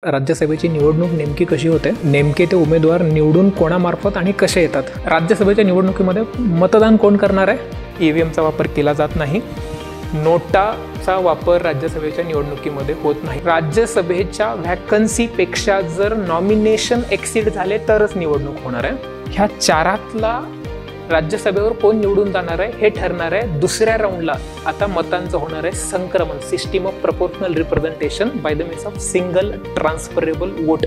राज्यसभेची निवडणूक नेमकी कशी होते, नेमके ते उमेदवार निवडून कोणामार्फत आणि कसे येतात. राज्यसभेच्या निवडणुकीमध्ये मतदान कोण करणार आहे, ईव्हीएमचा वापर केला जात नाही. नोटाचा वापर राज्यसभेच्या निवडणुकीमध्ये होत नाही. राज्यसभेच्या व्हॅकन्सीपेक्षा जर नॉमिनेशन एक्सीड झाले तरच निवडणूक होणार आहे. ह्या चारातला राज्यसभेवर कोण निवडून जाणार आहे हे ठरणार आहे दुसऱ्या राऊंडला. आता मतांचं होणार आहे संक्रमण, system of proportional representation by the means of single transferable vote.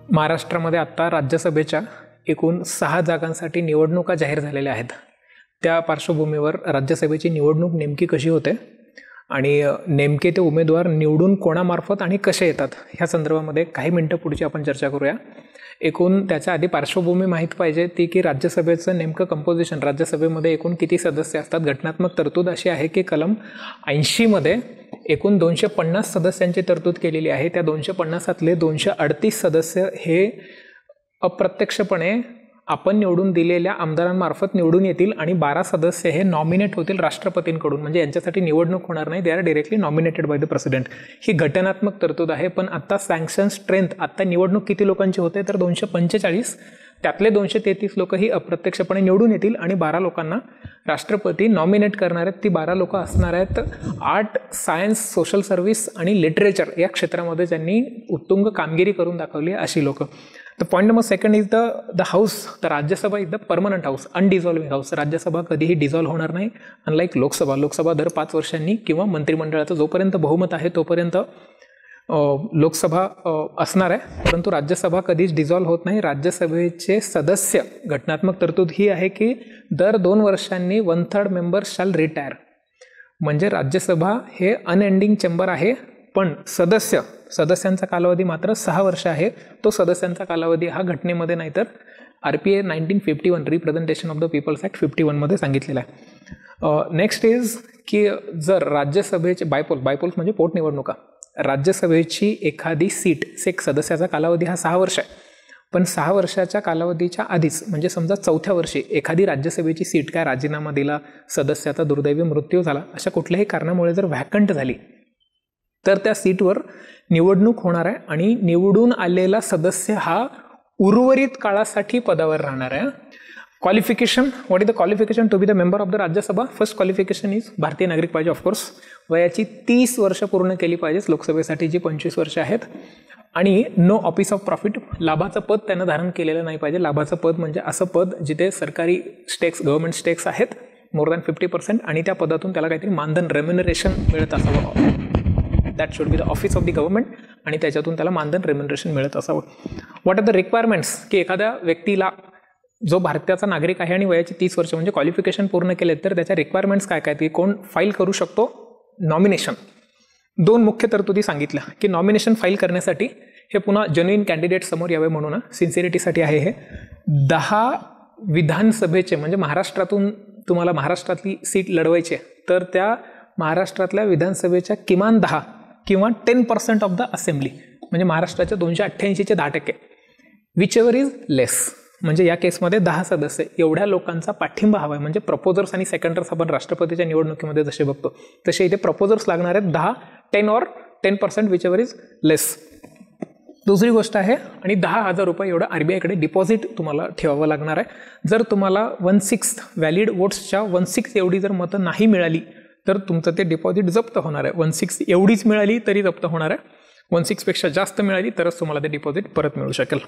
महाराष्ट्रामध्ये आता राज्यसभेच्या एकूण 6 जागांसाठी निवडणुका जाहीर झालेल्या आहेत. त्या पार्श्वभूमीवर राज्यसभेची निवडणूक नेमकी कशी होते आणि नेमके ते उमेदवार निवडून कोणामार्फत आणि कसे येतात ह्या संदर्भामध्ये काही मिनटं पुढची आपण चर्चा करूया. एकूण त्याच्या आधी पार्श्वभूमी माहीत पाहिजे ती की राज्यसभेचं नेमकं कंपोजिशन, राज्यसभेमध्ये एकूण किती सदस्य असतात. घटनात्मक तरतूद अशी आहे की कलम 80मध्ये एकूण 250 सदस्यांची तरतूद केलेली आहे. त्या 250तले 238 सदस्य हे अप्रत्यक्षपणे आपण निवडून दिलेल्या आमदारांमार्फत निवडून येतील आणि 12 सदस्य हे नॉमिनेट होतील राष्ट्रपतींकडून. म्हणजे यांच्यासाठी निवडणूक होणार नाही, they are directly nominated by the president. ही घटनात्मक तरतूद आहे. पण आता सँक्शन स्ट्रेंथ, आता निवडणूक किती लोकांची होते तर 245. त्यातले 233 लोक ही अप्रत्यक्षपणे निवडून येतील आणि 12 लोकांना राष्ट्रपती नॉमिनेट करणार आहेत. ती 12 लोक असणार आहेत आर्ट, सायन्स, सोशल सर्व्हिस आणि लिटरेचर या क्षेत्रामध्ये ज्यांनी उत्तुंग कामगिरी करून दाखवली अशी लोक. The point number second is the house. The Rajya Sabha is the permanent house, undissolving house. Rajya Sabha कधीही डिझॉल्व्ह होणार नाही. अनलाईक लोकसभा, लोकसभा दर 5 वर्षांनी किंवा मंत्रिमंडळाचं जोपर्यंत बहुमत आहे तोपर्यंत लोकसभा असणार आहे, परंतु राज्यसभा कधीच डिझॉल्व्ह होत नाही. राज्यसभेचे सदस्य, घटनात्मक तरतूद ही आहे की दर 2 वर्षांनी 1/3 मेंबर्स शॅल रिटायर. म्हणजे राज्यसभा हे अनएंडिंग चेंबर आहे, पण सदस्यांचा कालावधी मात्र 6 वर्ष आहे. तो सदस्यांचा कालावधी हा घटनेमध्ये नाही तर RPA 1951 representation of the people's act 51मध्ये सांगितलेला आहे. नेक्स्ट इज की जर राज्यसभेचे बायपोल्स म्हणजे पोटनिवडणुका, राज्यसभेची एखादी सीट, एक सदस्याचा कालावधी हा 6 वर्ष आहे, पण 6 वर्षाच्या कालावधीच्या आधीच म्हणजे समजा 4थ्या वर्षी एखादी राज्यसभेची सीट काय राजीनामा दिला, सदस्याचा दुर्दैवी मृत्यू झाला, अशा कुठल्याही कारणामुळे जर व्हॅकंट झाली तर त्या सीटवर निवडणूक होणार आहे आणि निवडून आलेला सदस्य हा उर्वरित काळासाठी पदावर राहणार आहे. Qualification, what is the qualification to be the member of the Rajya Sabha? First qualification is भारतीय नागरिक पाहिजे ऑफकोर्स. वयाची 30 वर्ष पूर्ण केली पाहिजेत, लोकसभेसाठी जी 25 वर्ष आहेत. आणि नो ऑफिस ऑफ प्रॉफिट, लाभाचं पद त्यानं धारण केलेलं नाही पाहिजे. लाभाचं पद म्हणजे असं पद जिथे सरकारी स्टेक्स, गव्हर्नमेंट स्टेक्स आहेत मोर दॅन 50% आणि त्या पदातून त्याला काहीतरी मानधन, रेम्युनरेशन मिळत असावं. That should be the office of the government आणि त्याच्यातून त्याला मानधन, रेम्युनरेशन मिळत असावं. What are the requirements? की एखाद्या व्यक्तीला जो भारताचा नागरिक आहे आणि वयाची 30 वर्ष म्हणजे क्वालिफिकेशन पूर्ण केले तर त्याच्या रिक्वायरमेंट्स काय काय, की कोण फाईल करू शकतो नॉमिनेशन. 2 मुख्य तरतुदी सांगितल्या की नॉमिनेशन फाईल करण्यासाठी हे पुन्हा जेन्युइन कॅन्डिडेट समोर यावे म्हणून सिन्सिरिटीसाठी आहे हे. 10 विधानसभेचे म्हणजे महाराष्ट्रातून तुम्हाला महाराष्ट्रातली सीट लढवायची आहे तर त्या महाराष्ट्रातल्या विधानसभेच्या किमान 10 किंवा 10% ऑफ द असेंब्ली म्हणजे महाराष्ट्राच्या 288चे 10%, विच एव्हर इज लेस. म्हणजे या केसमध्ये 10 सदस्य एवढ्या लोकांचा पाठिंबा हवा आहे. म्हणजे प्रपोजर्स आणि सेकंडर्स आपण राष्ट्रपतीच्या निवडणुकीमध्ये जसे बघतो तसे इथे प्रपोजर्स लागणार आहेत 10, 10 or 10%, विच एव्हर इज लेस. दुसरी गोष्ट आहे आणि 10,000 रुपये एवढं RBIकडे डिपॉझिट तुम्हाला ठेवावं लागणार आहे. जर तुम्हाला 1/6 व्हॅलिड वोट्सच्या 1/6 एवढी जर मतं नाही मिळाली तर तुमचं ते डिपॉझिट जप्त होणार आहे. 1/6 एवढीच मिळाली तरी जप्त होणार आहे. 1/6 पेक्षा जास्त मिळाली तरच तुम्हाला ते डिपॉझिट परत मिळू शकेल.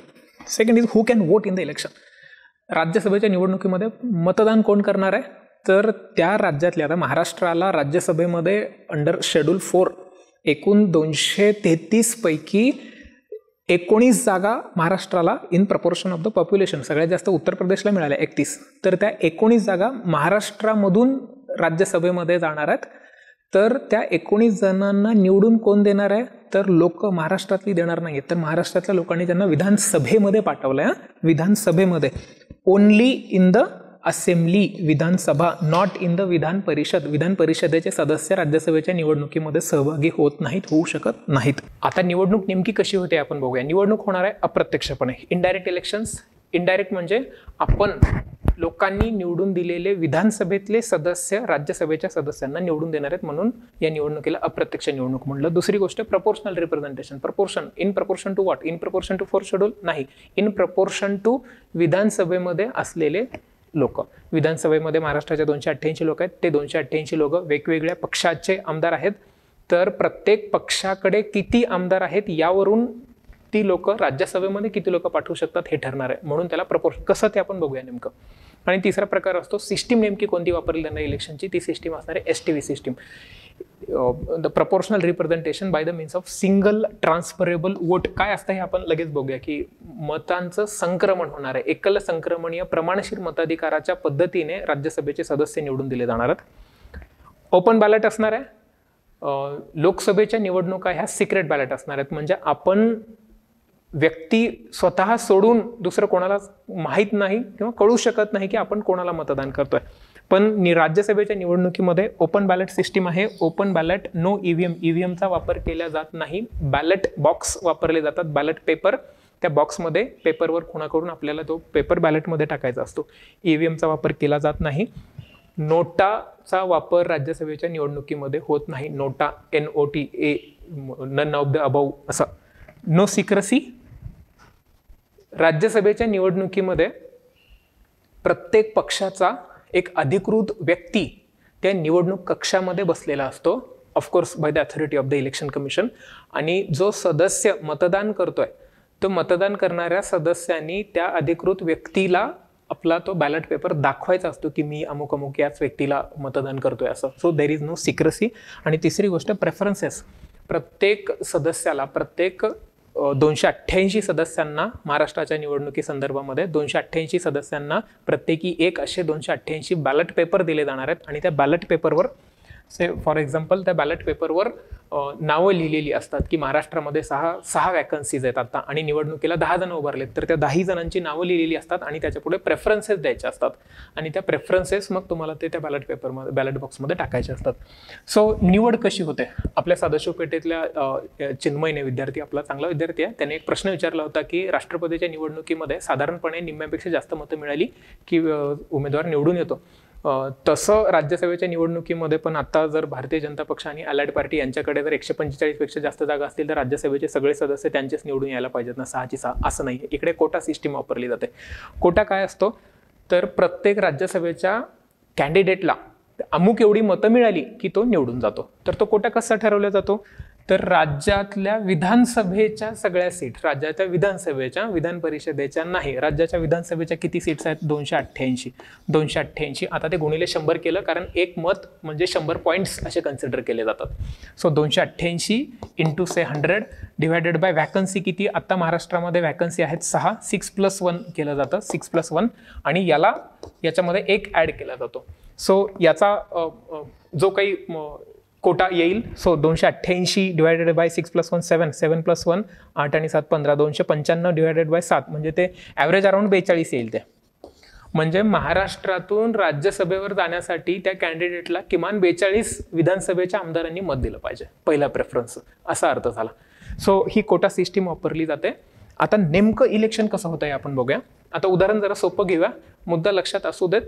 Second is who can vote in the election. राज्यसभेच्या निवडणुकीमध्ये मतदान कोण करणार आहे तर त्या राज्यातल्या, आता महाराष्ट्राला राज्यसभेमध्ये अंडर शेड्यूल 4 एकूण 233 पैकी 19 जागा महाराष्ट्राला in proportion of the population, सगळ्यात जास्त उत्तर प्रदेशला मिळाल्या 31, तर त्या 19 जागा महाराष्ट्रामधून राज्यसभेमध्ये जाणार आहेत. तर त्या 19 जणांना निवडून कोण देणार आहे तर लोक महाराष्ट्रातली देणार नाही तर महाराष्ट्रातल्या लोकांनी त्यांना विधानसभेमध्ये पाठवलं आहे. विधानसभेमध्ये, only in the assembly, Vidhan Sabha, not in the Vidhan Parishad. विधान परिषदेचे सदस्य राज्यसभेच्या निवडणुकीमध्ये सहभागी होत नाहीत, होऊ शकत नाहीत. आता निवडणूक नेमकी कशी होते आपण बघूया. निवडणूक होणार आहे अप्रत्यक्षपणे, इनडायरेक्ट इलेक्शन्स. इनडायरेक्ट म्हणजे आपण लोकांनी निवडून दिलेले विधानसभेतले सदस्य राज्यसभेच्या सदस्यांना निवडून देणार आहेत, म्हणून या निवडणुकीला अप्रत्यक्ष निवडणूक म्हणलं. दुसरी गोष्ट proportional representation. Proportion in proportion to what? In proportion to 4th schedule नाही, इन प्रपोर्शन टू विधानसभेमध्ये असलेले लोक. विधानसभेमध्ये महाराष्ट्राच्या 288 लोक आहेत. ते 288 लोक वेगवेगळ्या पक्षाचे आमदार आहेत. तर प्रत्येक पक्षाकडे किती आमदार आहेत यावरून ती लोक राज्यसभेमध्ये किती लोक पाठवू शकतात हे ठरणार आहे, म्हणून त्याला प्रपोर्शन. कसं ते आपण बघूया नेमकं. आणि तिसरा प्रकार असतो सिस्टीम नेमकी कोणती वापरली जाणार इलेक्शनची. ती सिस्टीम असणार आहे STV system. The proportional representation by the means of single transferable vote. काय असतं हे आपण लगेच बघूया की मतांचं संक्रमण होणार आहे. एकल संक्रमणीय प्रमाणशीर मताधिकाराच्या पद्धतीने राज्यसभेचे सदस्य निवडून दिले जाणार आहेत. ओपन बॅलेट असणार आहे. लोकसभेच्या निवडणुका ह्या सिक्रेट बॅलेट असणार आहेत, म्हणजे आपण व्यक्ती स्वतः सोडून दुसरं कोणाला माहीत नाही किंवा कळू शकत नाही की आपण कोणाला मतदान करतोय. पण राज्यसभेच्या निवडणुकीमध्ये ओपन बॅलेट सिस्टीम आहे. Open ballot, no EVM. EVMचा वापर केला जात नाही. बॅलेट बॉक्स वापरले जातात. बॅलेट पेपर, त्या बॉक्समध्ये पेपरवर खुणा करून आपल्याला तो पेपर बॅलेटमध्ये टाकायचा असतो. EVMचा वापर केला जात नाही. नोटाचा वापर राज्यसभेच्या निवडणुकीमध्ये होत नाही. NOTA, NOTA, none of the above असं. No secrecy. राज्यसभेच्या निवडणुकीमध्ये प्रत्येक पक्षाचा एक अधिकृत व्यक्ती त्या निवडणूक कक्षामध्ये बसलेला असतो, of course by the authority of the election commission. आणि जो सदस्य मतदान करतोय तो मतदान करणाऱ्या सदस्यांनी त्या अधिकृत व्यक्तीला आपला तो बॅलेट पेपर दाखवायचा असतो की मी अमुक अमुक याच व्यक्तीला मतदान करतोय असं. So there is no secrecy. आणि तिसरी गोष्ट प्रेफरन्सेस. प्रत्येक सदस्याला, प्रत्येक 288 सदस्यांना महाराष्ट्राच्या निवडणुकी संदर्भामध्ये 288 सदस्यांना प्रत्येकी एक असे 288 बॅलेट पेपर दिले जाणार आहेत. आणि त्या बॅलेट पेपरवर फॉर एक्झाम्पल त्या बॅलेट पेपरवर नावं लिहिलेली असतात की महाराष्ट्रामध्ये सहा वॅकन्सीज आहेत आता आणि निवडणुकीला 10 जण उभारलेत, तर त्या 10 जणांची नावं लिहिलेली असतात आणि त्याच्या पुढे प्रेफरन्सेस द्यायचे असतात आणि त्या प्रेफरन्सेस मग तुम्हाला ते त्या बॅलेट पेपरमध्ये, बॅलेट बॉक्समध्ये टाकायचे असतात. सो निवड कशी होते? आपल्या सदाशिव पेठेतल्या चिन्मयने, विद्यार्थी, आपला चांगला विद्यार्थी आहे, त्याने एक प्रश्न विचारला होता की राष्ट्रपतीच्या निवडणुकीमध्ये साधारणपणे निम्म्यापेक्षा जास्त मतं मिळाली की उमेदवार निवडून येतो. तसं राज्यसभेच्या निवडणुकीमध्ये पण आता जर भारतीय जनता पक्ष आणि अलाइड पार्टी यांच्याकडे जर 145 पेक्षा जास्त जागा असतील तर राज्यसभेचे सगळे सदस्य त्यांचेच निवडून यायला पाहिजेत ना, 6ची 6 असं नाही. इकडे कोटा सिस्टीम वापरली जाते. कोटा काय असतो तर प्रत्येक राज्यसभेच्या कॅन्डिडेटला अमुक एवढी मतं मिळाली की तो निवडून जातो. तर तो कोटा कसा ठरवला जातो तर राज्यातल्या विधानसभेच्या सगळ्या सीट, राज्याच्या विधानसभेच्या, विधान परिषदेच्या नाही, राज्याच्या विधानसभेच्या किती सीट्स आहेत? 288. आता ते गुणिले 100 केलं कारण एक मत म्हणजे 100 पॉईंट्स असे कन्सिडर केले जातात. So 288 into 100 divided by vacancy किती? आता महाराष्ट्रामध्ये वॅकन्सी आहेत 6. 6+1 केलं जातं, 6+1 आणि याच्यामध्ये एक ॲड केला जातो. सो याचा जो काही कोटा येईल, सो 288 डिवायडेड बाय 6+1 7, 7+1 8 आणि 7 15, 295 डिवायडेड बाय 7 म्हणजे ते ॲव्हरेज अराउंड 42 येईल. ते म्हणजे महाराष्ट्रातून राज्यसभेवर जाण्यासाठी त्या कॅन्डिडेटला किमान 42 विधानसभेच्या आमदारांनी मत दिलं पाहिजे, पहिला प्रेफरन्स, असा अर्थ झाला. सो ही कोटा सिस्टीम वापरली जाते. आता नेमकं इलेक्शन कसं होतं हे आपण बघूया. आता उदाहरण जरा सोपं घेऊया, मुद्दा लक्षात असू देत.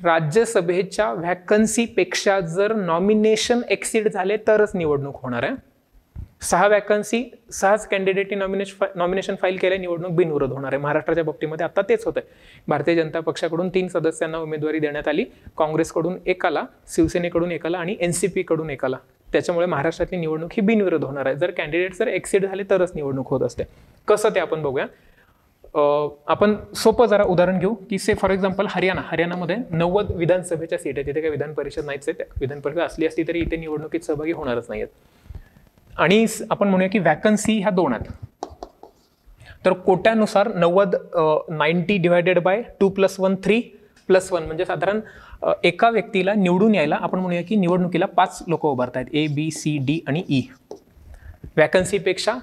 राज्यसभेच्या व्हॅकन्सीपेक्षा जर नॉमिनेशन एक्सीड झाले तरच निवडणूक होणार आहे. 6 वॅकन्सी, 6 कॅन्डिडेटनी नॉमिनेशन फाईल केले, निवडणूक बिनविरोध होणार आहे. महाराष्ट्राच्या बाबतीमध्ये आता तेच होतंय. भारतीय जनता पक्षाकडून 3 सदस्यांना उमेदवारी देण्यात आली, काँग्रेसकडून एकाला, शिवसेनेकडून एकाला आणि NCP कडून एकाला. त्याच्यामुळे महाराष्ट्रातली निवडणूक ही बिनविरोध होणार आहे. जर कॅन्डिडेट जर एक्सीड झाले तरच निवडणूक होत असते. कसं ते आपण बघूया. आपण सोपं जरा उदाहरण घेऊ की फॉर एक्झाम्पल हरियाणामध्ये 90 विधानसभेच्या सीट आहेत. तिथे काही विधान परिषद नाहीच आहे. विधान परिषद असली असती तरी इथे निवडणुकीत सहभागी होणारच नाही आहेत. आणि आपण म्हणूया की वॅकन्सी ह्या 2 आहेत. तर कोट्यानुसार 90 डिवायडेड बाय 2+1 3+1 म्हणजे साधारण एका व्यक्तीला निवडून यायला आपण म्हणूया की निवडणुकीला 5 लोक उभारत आहेत, A, B, C, D आणि E. वॅकन्सीपेक्षा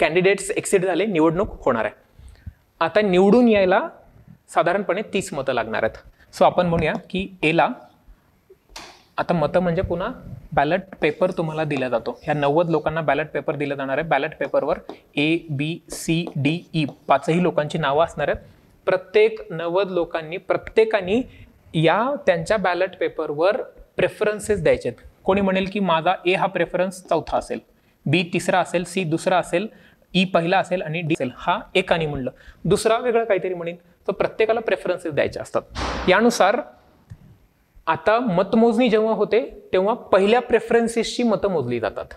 कॅन्डिडेट्स एक्सीड झाले, निवडणूक होणार आहे. आता निवडून यायला साधारणपणे 30 मतं लागणार आहेत. सो आपण म्हणूया की एला, आता मतं म्हणजे पुन्हा बॅलेट पेपर तुम्हाला दिला जातो. ह्या 90 लोकांना बॅलेट पेपर दिला जाणार आहे. बॅलेट पेपरवर A, B, C, D, E 5ही लोकांची नावं असणार आहेत. प्रत्येक 90 लोकांनी प्रत्येकाने या त्यांच्या बॅलेट पेपरवर प्रेफरन्सेस द्यायचे. कोणी म्हणेल की माझा ए हा प्रेफरन्स चौथा असेल, बी तिसरा असेल, सी दुसरा असेल, ई पहिला असेल आणि डी असेल. हा एकाने म्हणलं. दुसरा वेगळं काहीतरी म्हणेल. तर प्रत्येकाला प्रेफरन्सेस द्यायचे असतात. यानुसार आता मतमोजणी जेव्हा होते तेव्हा पहिल्या प्रेफरन्सेसची मतं मोजली जातात.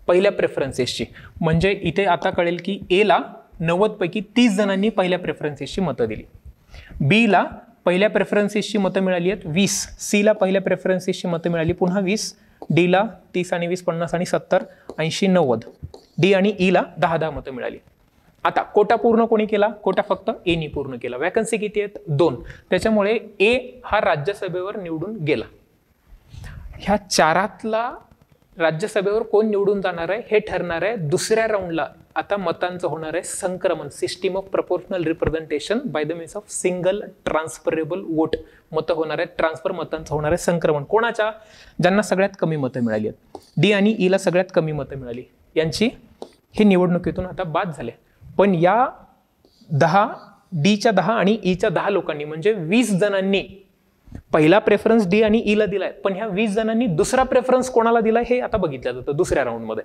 पहिल्या प्रेफरन्सेसची म्हणजे इथे आता कळेल की एला 90 पैकी 30 जणांनी पहिल्या प्रेफरन्सेसची मतं दिली, बीला पहिल्या प्रेफरन्सेसची मतं मिळाली आहेत 20, सीला पहिल्या प्रेफरन्सेसची मतं मिळाली पुन्हा 20, डीला 30 आणि 20 50 आणि 70 80 90, डी आणि ईला 10 मतं मिळाली. आता कोटा पूर्ण कोणी केला? कोटा फक्त एनी पूर्ण केला. वॅकन्सी किती आहेत? 2. त्याच्यामुळे ए हा राज्यसभेवर निवडून गेला. ह्या चारातला राज्यसभेवर कोण निवडून जाणार आहे हे ठरणार आहे दुसऱ्या राऊंडला. आता मतांचं होणार आहे संक्रमण, system of proportional representation by the means of single transferable vote. मतं होणार आहेत ट्रान्सफर, मतांचं होणार आहे संक्रमण. कोणाच्या? ज्यांना सगळ्यात कमी मतं मिळाली आहेत. डी आणि ईला सगळ्यात कमी मतं मिळाली, यांची हे निवडणुकीतून आता बाद झाले. पण या 10 डीच्या 10 आणि ईच्या 10 लोकांनी म्हणजे 20 जणांनी पहिला प्रेफरन्स डी आणि ईला दिलाय. पण ह्या 20 जणांनी दुसरा प्रेफरन्स कोणाला दिलाय हे आता बघितलं जातं दुसऱ्या राऊंडमध्ये.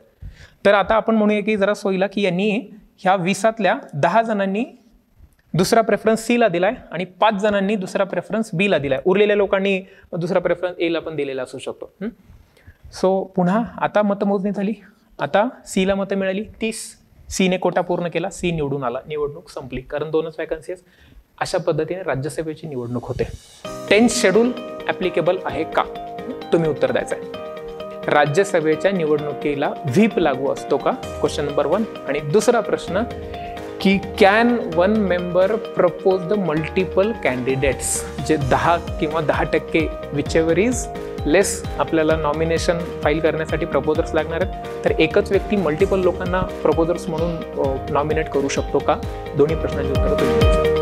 तर आता आपण म्हणूया की जरा सोयीला की यांनी ह्या 20तल्या 10 जणांनी दुसरा प्रेफरन्स सीला दिलाय आणि 5 जणांनी दुसरा प्रेफरन्स बीला दिलाय. उरलेल्या लोकांनी दुसरा प्रेफरन्स एला पण दिलेला असू शकतो. सो पुन्हा आता मतमोजणी झाली. आता सीला मतं मिळाली 30, सीने कोटा पूर्ण केला, सी निवडून आला, निवडणूक संपली. कारण 2च वॅकन्सी आहेत. अशा पद्धतीने राज्यसभेची निवडणूक होते. 10th शेड्यूल ॲप्लिकेबल आहे का? तुम्ही उत्तर द्यायचं आहे. राज्यसभेच्या निवडणुकीला व्हीप लागू असतो का? Question number 1. आणि दुसरा प्रश्न की can 1 member propose the multiple candidates, जे 10 किंवा 10% विचेवर इज लेस आपल्याला नॉमिनेशन फाईल करण्यासाठी प्रपोजर्स लागणार आहेत. तर एकच व्यक्ती मल्टिपल लोकांना प्रपोजर्स म्हणून नॉमिनेट करू शकतो का? दोन्ही प्रश्नांची उत्तरं तुम्ही